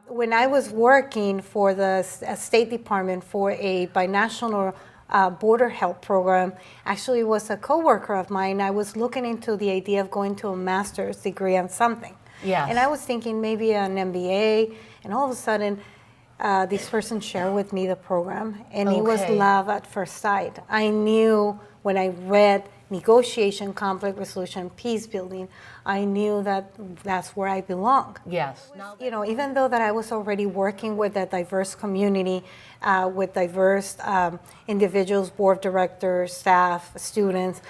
When I was working for the State Department for a binational border health program, actually was a coworker of mine. I was looking into the idea of going to a master's degree on something. Yes. And I was thinking maybe an MBA, and all of a sudden, this person shared with me the program, and it was love at first sight. I knew when I read negotiation, conflict resolution, peace building, I knew that that's where I belong. Yes. You know, even though that I was already working with a diverse community, with diverse individuals, board directors, staff, students,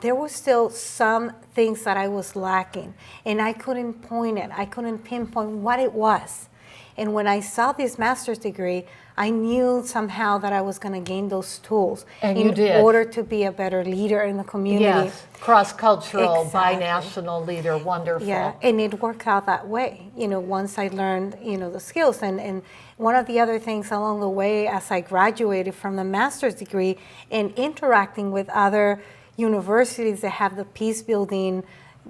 there was still some things that I was lacking, and I couldn't point it. I couldn't pinpoint what it was. And when I saw this master's degree, I knew somehow that I was going to gain those tools in order to be a better leader in the community. Yes, cross-cultural, binational leader, wonderful. Yeah, and it worked out that way, you know, once I learned, you know, the skills. And one of the other things along the way, as I graduated from the master's degree and interacting with other universities that have the peace building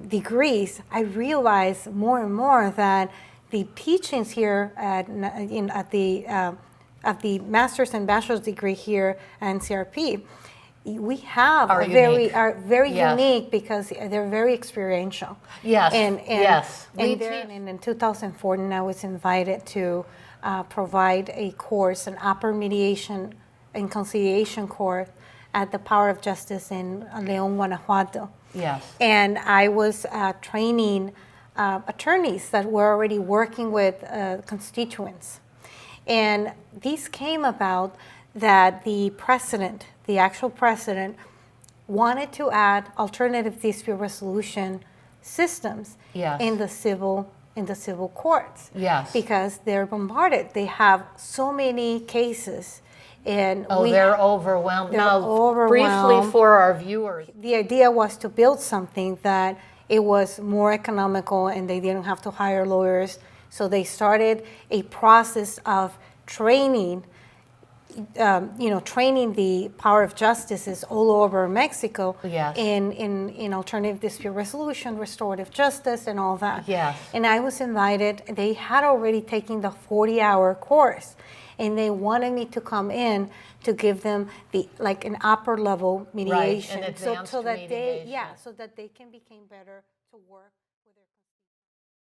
degrees, I realized more and more that the teachings here at the master's and bachelor's degree here at NCRP, we have are very unique because they're very experiential. Yes. And And in 2014, I was invited to provide a course, an upper mediation and conciliation course at the Power of Justice in León, Guanajuato. Yes. And I was training attorneys that were already working with constituents. And these came about that the president, the actual president, wanted to add alternative dispute resolution systems in the civil courts. Yes. Because they're bombarded. They have so many cases. And they're overwhelmed. Overwhelmed. Briefly for our viewers. The idea was to build something that it was more economical and they didn't have to hire lawyers. So they started a process of training, training the Power of Justices all over Mexico in alternative dispute resolution, restorative justice, and all that. Yes. And I was invited. They had already taken the 40-hour course, and they wanted me to come in to give them an upper level mediation, right, an advanced mediation. So that they can become better to work.